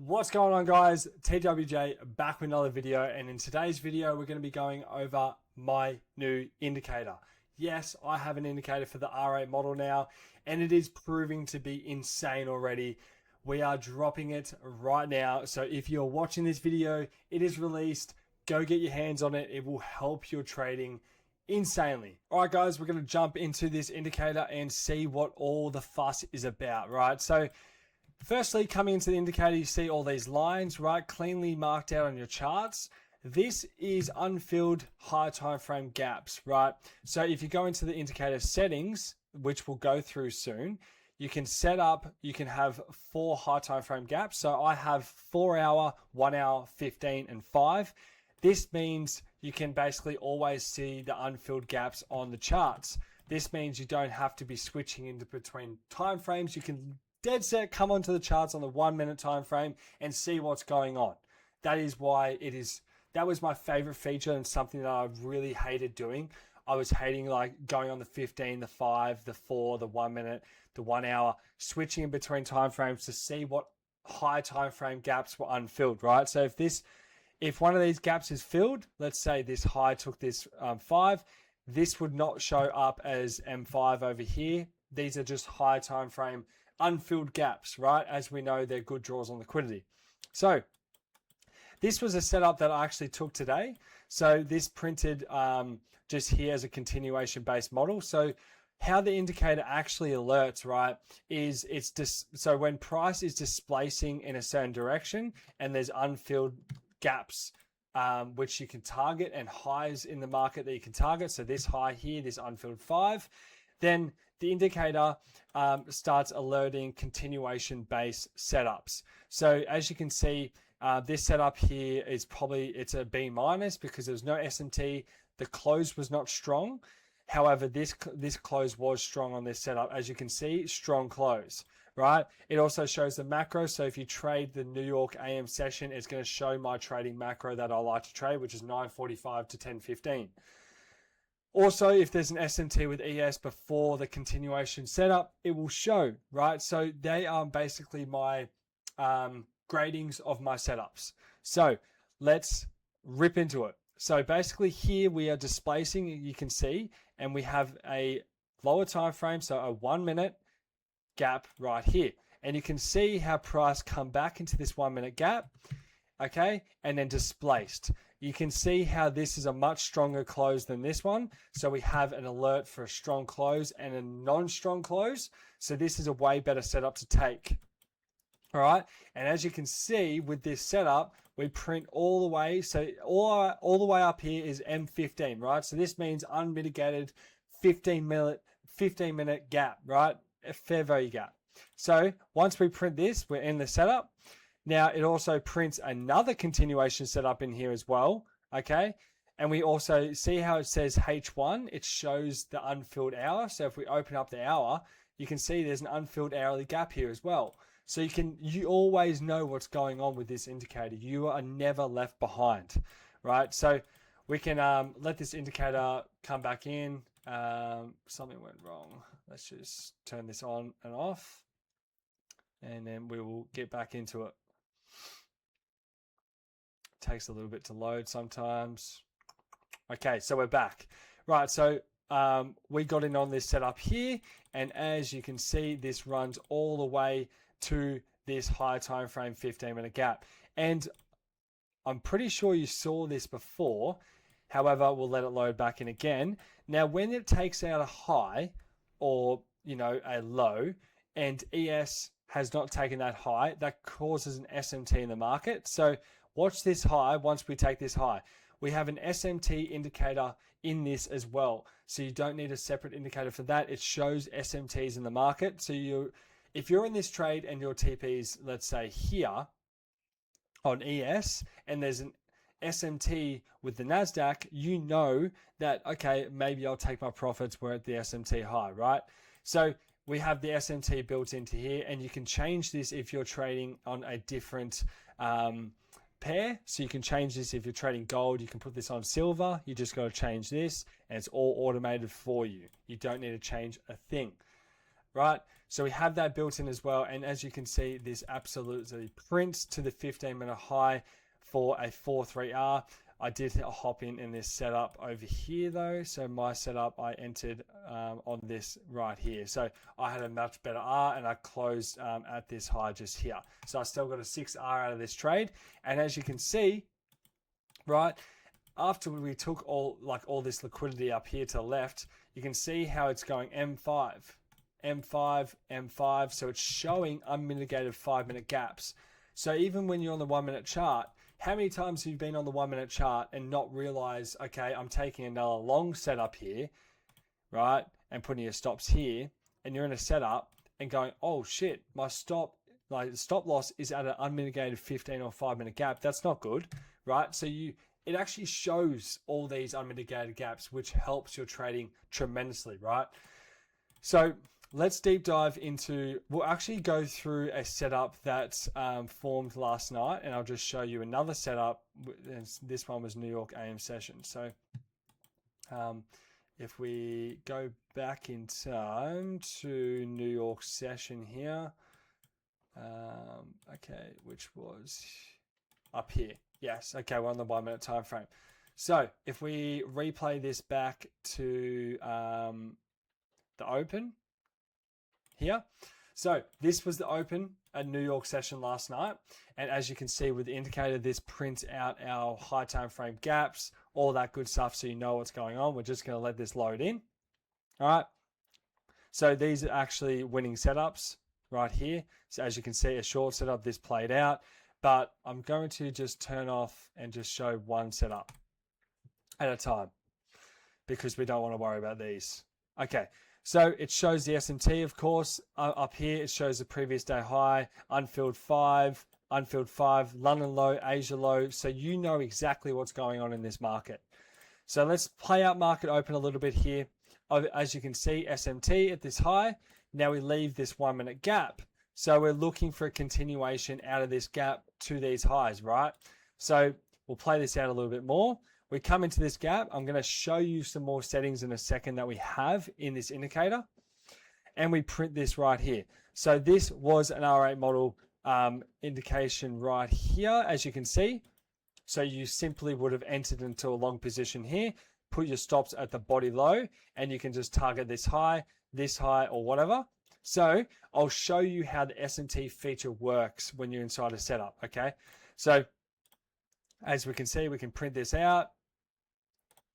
What's going on, guys? TWJ back with another video, and in today's video we're going to be going over my new indicator. Yes, I have an indicator for the R8 model now, and it is proving to be insane already. We are dropping it right now, so if you're watching this video, it is released. Go get your hands on it. It will help your trading insanely. All right, guys, we're going to jump into this indicator and see what all the fuss is about, right? So firstly, coming into the indicator, you see all these lines, right, cleanly marked out on your charts. This is unfilled high time frame gaps, right? So if you go into the indicator settings, which we'll go through soon, you can set up, you can have 4 high time frame gaps. So I have 4 hour, 1 hour, 15, and 5. This means you can basically always see the unfilled gaps on the charts. This means you don't have to be switching into between time frames. You can dead set come onto the charts on the 1 minute time frame and see what's going on. That is why that was my favorite feature and something that I really hated doing. I was hating like going on the 15, the 5, the 4, the 1 minute, the 1 hour, switching in between time frames to see what high time frame gaps were unfilled, right? So if one of these gaps is filled, let's say this high took this 5, this would not show up as M5 over here. These are just high time frame unfilled gaps, right? As we know, they're good draws on liquidity. So this was a setup that I actually took today. So this printed just here as a continuation based model. So how the indicator actually alerts, right, is so when price is displacing in a certain direction and there's unfilled gaps which you can target, and highs in the market that you can target. So this high here, this unfilled 5, then the indicator starts alerting continuation based setups. So as you can see, this setup here is it's a B minus because there's no SMT. The close was not strong. However, this close was strong on this setup. As you can see, strong close, right? It also shows the macro. So if you trade the New York AM session, it's going to show my trading macro that I like to trade, which is 9:45 to 10:15. Also, if there's an SMT with ES before the continuation setup, it will show, right? So they are basically my gradings of my setups. So let's rip into it. So basically here we are displacing, you can see, and we have a lower time frame, so a 1 minute gap right here. And you can see how price come back into this 1 minute gap, okay, and then displaced. You can see how this is a much stronger close than this one. So we have an alert for a strong close and a non-strong close. So this is a way better setup to take. All right. And as you can see with this setup, we print all the way. So all the way up here is M15, right? So this means unmitigated 15 minute gap, right? A fair value gap. So once we print this, we're in the setup. Now, it also prints another continuation setup in here as well, okay? And we also see how it says H1. It shows the unfilled hour. So if we open up the hour, you can see there's an unfilled hourly gap here as well. So you always know what's going on with this indicator. You are never left behind, right? So we can let this indicator come back in. Something went wrong. Let's just turn this on and off, and then we will get back into it. Takes a little bit to load sometimes. Okay, so we're back. Right, so we got in on this setup here, and as you can see, this runs all the way to this high time frame 15-minute gap. And I'm pretty sure you saw this before. However, we'll let it load back in again. Now, when it takes out a high or, a low, and ES has not taken that high, that causes an SMT in the market. So watch this high. Once we take this high, we have an SMT indicator in this as well. So you don't need a separate indicator for that. It shows SMTs in the market. So if you're in this trade and your TP's, let's say here on ES, and there's an SMT with the NASDAQ, you know that, okay, maybe I'll take my profits. We're at the SMT high, right? So we have the SMT built into here, and you can change this if you're trading on a different pair. So you can change this if you're trading gold. You can put this on silver. You just got to change this, and it's all automated for you. You don't need to change a thing. right? So we have that built in as well. And as you can see, this absolutely prints to the 15-minute high for a 4-3R. I did hop in this setup over here though. So my setup, I entered on this right here. So I had a much better R and I closed at this high just here. So I still got a 6R out of this trade. And as you can see, right, after we took all this liquidity up here to the left, you can see how it's going M5, M5, M5. So it's showing unmitigated 5-minute gaps. So even when you're on the 1-minute chart, how many times have you been on the 1-minute chart and not realize, okay, I'm taking another long setup here, right? And putting your stops here, and you're in a setup and going, oh shit, my stop loss is at an unmitigated 15 or 5-minute gap. That's not good, right? So it actually shows all these unmitigated gaps, which helps your trading tremendously, right? So let's deep dive into, we'll actually go through a setup that formed last night, and I'll just show you another setup. This one was New York AM session. So if we go back in time to New York session here, okay, which was up here. Yes, okay, we're on the 1-minute time frame. So if we replay this back to the open here. So this was the open at New York session last night. And as you can see with the indicator, this prints out our high time frame gaps, all that good stuff. So you know what's going on. We're just going to let this load in. All right. So these are actually winning setups right here. So as you can see, a short setup, this played out, but I'm going to just turn off and just show one setup at a time because we don't want to worry about these. Okay. So it shows the SMT, of course. Up here, it shows the previous day high, unfilled 5, London low, Asia low. So you know exactly what's going on in this market. So let's play out market open a little bit here. As you can see, SMT at this high. Now we leave this 1-minute gap. So we're looking for a continuation out of this gap to these highs, right? So we'll play this out a little bit more. We come into this gap. I'm going to show you some more settings in a second that we have in this indicator. And we print this right here. So this was an R8 model indication right here, as you can see. So you simply would have entered into a long position here, put your stops at the body low, and you can just target this high, or whatever. So I'll show you how the SMT feature works when you're inside a setup, okay? So as we can see, we can print this out.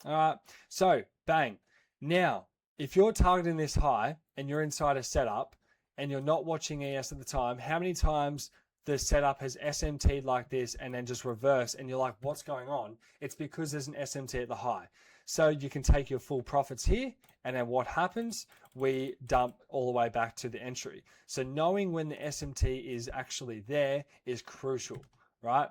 All right, so bang. Now, if you're targeting this high and you're inside a setup and you're not watching ES at the time, how many times the setup has SMT'd like this and then just reverse and you're like, what's going on? It's because there's an SMT at the high. So you can take your full profits here, and then what happens? We dump all the way back to the entry. So knowing when the SMT is actually there is crucial, right?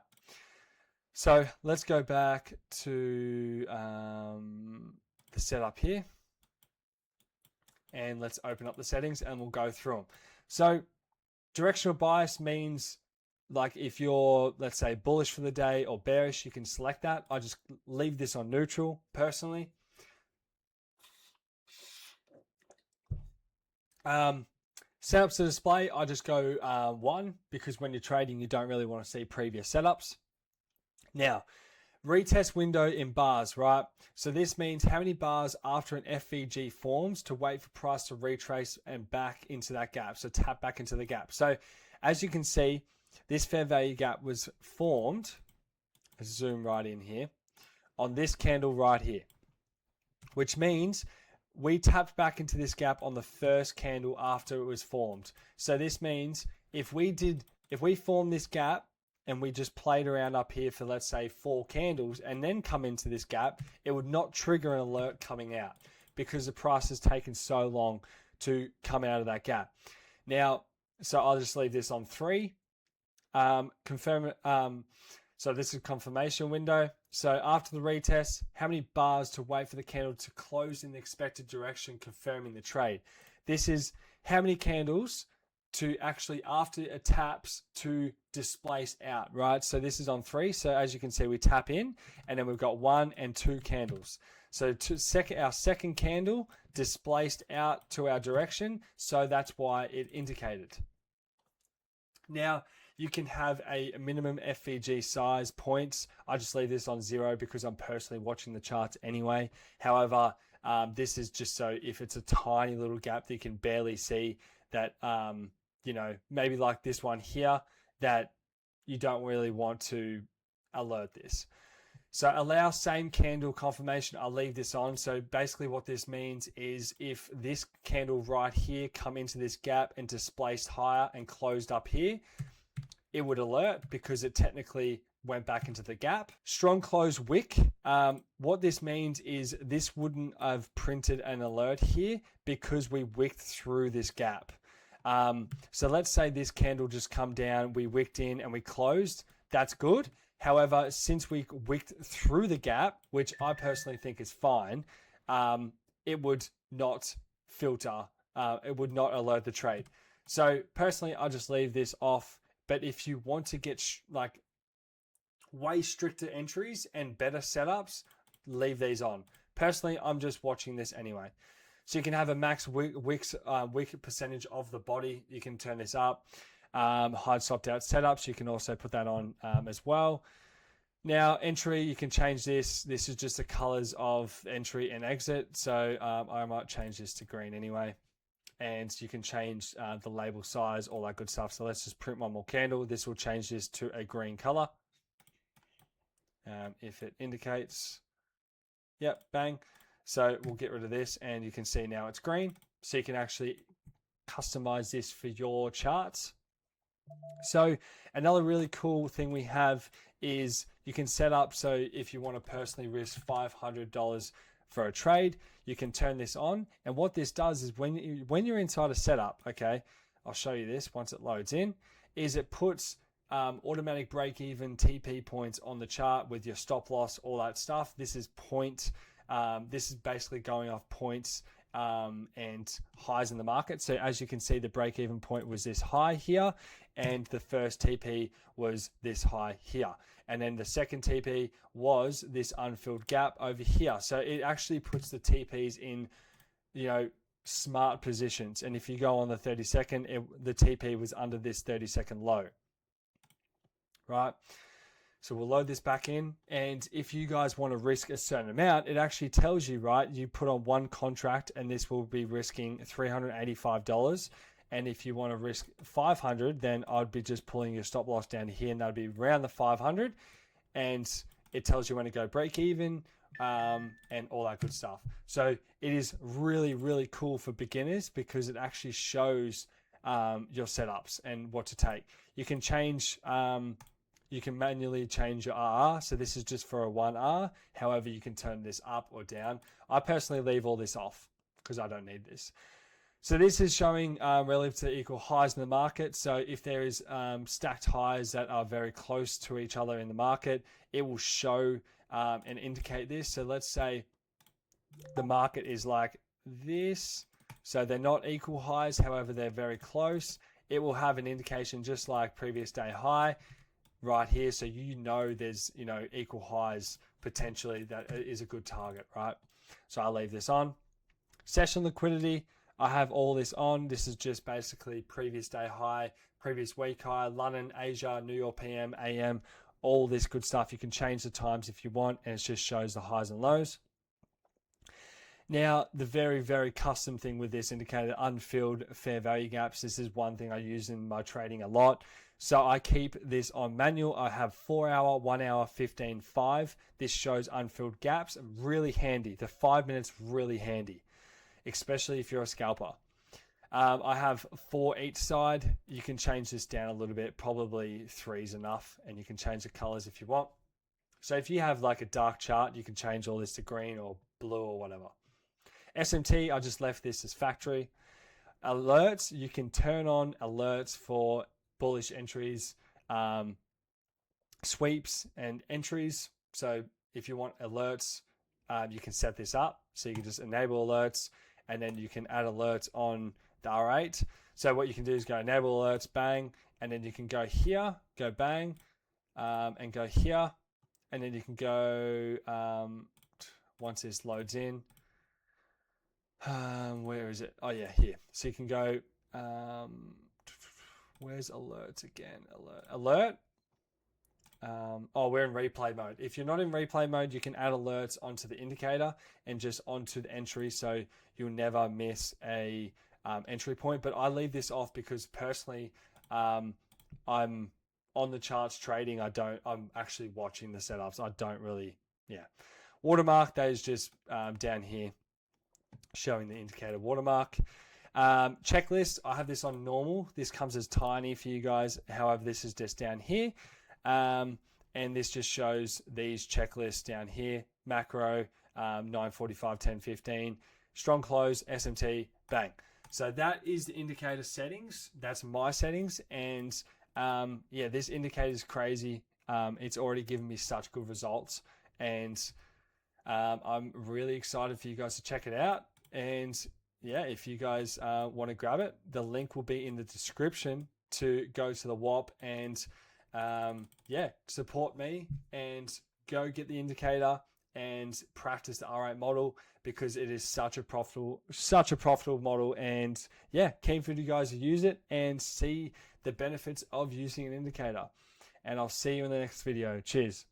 So let's go back to the setup here, and let's open up the settings and we'll go through them. So directional bias means, like, if you're, let's say, bullish for the day or bearish, you can select that. I just leave this on neutral personally. Setups to display, I just go 1 because when you're trading, you don't really want to see previous setups. Now, retest window in bars, right? So this means how many bars after an FVG forms to wait for price to retrace and back into that gap. So tap back into the gap. So as you can see, this fair value gap was formed, let's zoom right in here, on this candle right here, which means we tapped back into this gap on the first candle after it was formed. So this means if we formed this gap and we just played around up here for, let's say, 4 candles and then come into this gap, it would not trigger an alert coming out because the price has taken so long to come out of that gap. Now, so I'll just leave this on 3. Confirm. So this is confirmation window. So after the retest, how many bars to wait for the candle to close in the expected direction, confirming the trade. This is how many candles to actually, after it taps, to displace out, right? So this is on 3. So as you can see, we tap in and then we've got 1 and 2 candles. So our second candle displaced out to our direction, so that's why it indicated. Now, you can have a minimum FVG size points. I just leave this on 0 because I'm personally watching the charts anyway. However, this is just so if it's a tiny little gap that you can barely see, that, you know, maybe like this one here, that you don't really want to alert this. So allow same candle confirmation. I'll leave this on. So basically what this means is if this candle right here come into this gap and displaced higher and closed up here, it would alert because it technically went back into the gap. Strong close wick. What this means is this wouldn't have printed an alert here because we wicked through this gap. So let's say this candle just come down, we wicked in and we closed. That's good. However, since we wicked through the gap, which I personally think is fine, it would not filter. It would not alert the trade. So personally, I'll just leave this off. But if you want to get like way stricter entries and better setups, leave these on. Personally, I'm just watching this anyway. So you can have a max wick percentage of the body. You can turn this up. Hide swapped out setups. You can also put that on as well. Now entry, you can change this. This is just the colors of entry and exit. So I might change this to green anyway. And you can change the label size, all that good stuff. So let's just print one more candle. This will change this to a green color. If it indicates, yep, bang. So we'll get rid of this and you can see now it's green. So you can actually customize this for your charts. So another really cool thing we have is you can set up, so if you want to personally risk $500 for a trade, you can turn this on. And what this does is when you're inside a setup, okay, I'll show you this once it loads in, is it puts automatic break even TP points on the chart with your stop loss, all that stuff. This is this is basically going off points and highs in the market. So as you can see, the break even point was this high here, and the first TP was this high here. And then the second TP was this unfilled gap over here. So it actually puts the TPs in, you know, smart positions. And if you go on the 30-second, the TP was under this 30-second low, right? So we'll load this back in. And if you guys want to risk a certain amount, it actually tells you, right? You put on one contract and this will be risking $385. And if you want to risk 500, then I'd be just pulling your stop loss down here and that'd be around the 500. And it tells you when to go break even and all that good stuff. So it is really, really cool for beginners because it actually shows your setups and what to take. You can change, you can manually change your RR. So this is just for a 1R. However, you can turn this up or down. I personally leave all this off because I don't need this. So this is showing relative to equal highs in the market. So if there is stacked highs that are very close to each other in the market, it will show and indicate this. So let's say the market is like this. So they're not equal highs. However, they're very close. It will have an indication just like previous day high right here. So you know there's, you know, equal highs potentially that is a good target, right? So I'll leave this on. Session liquidity. I have all this on. This is just basically previous day high, previous week high, London, Asia, New York PM, AM, all this good stuff. You can change the times if you want, and it just shows the highs and lows. Now, the very, very custom thing with this indicator, unfilled fair value gaps. This is one thing I use in my trading a lot. So I keep this on manual. I have 4 hour, 1 hour, 15, 5. This shows unfilled gaps. Really handy. The 5 minutes really handy, especially if you're a scalper. I have 4 each side. You can change this down a little bit. Probably 3 is enough, and you can change the colors if you want. So if you have like a dark chart, you can change all this to green or blue or whatever. SMT, I just left this as factory. Alerts, you can turn on alerts for bullish entries, sweeps and entries. So if you want alerts, you can set this up. So you can just enable alerts, and then you can add alerts on the R8. So what you can do is go enable alerts, bang, and then you can go here, go bang, and go here, and then you can go, once this loads in. Where is it? Oh yeah, here. So you can go, where's alerts again? Alert. We're in replay mode. If you're not in replay mode, you can add alerts onto the indicator and just onto the entry, so you'll never miss a entry point. But I leave this off because personally, I'm on the charts trading. I'm actually watching the setups. I don't really, Watermark, that is just down here showing the indicator watermark. Checklist, I have this on normal. This comes as tiny for you guys. However, this is just down here. And this just shows these checklists down here. Macro, 9:45, 10:15, strong close, SMT, bang. So that is the indicator settings. That's my settings. And this indicator is crazy. It's already given me such good results. And I'm really excited for you guys to check it out. And if you guys want to grab it, the link will be in the description to go to the WOP and support me and go get the indicator and practice the R8 model, because it is such a profitable model. And keen for you guys to use it and see the benefits of using an indicator. And I'll see you in the next video. Cheers.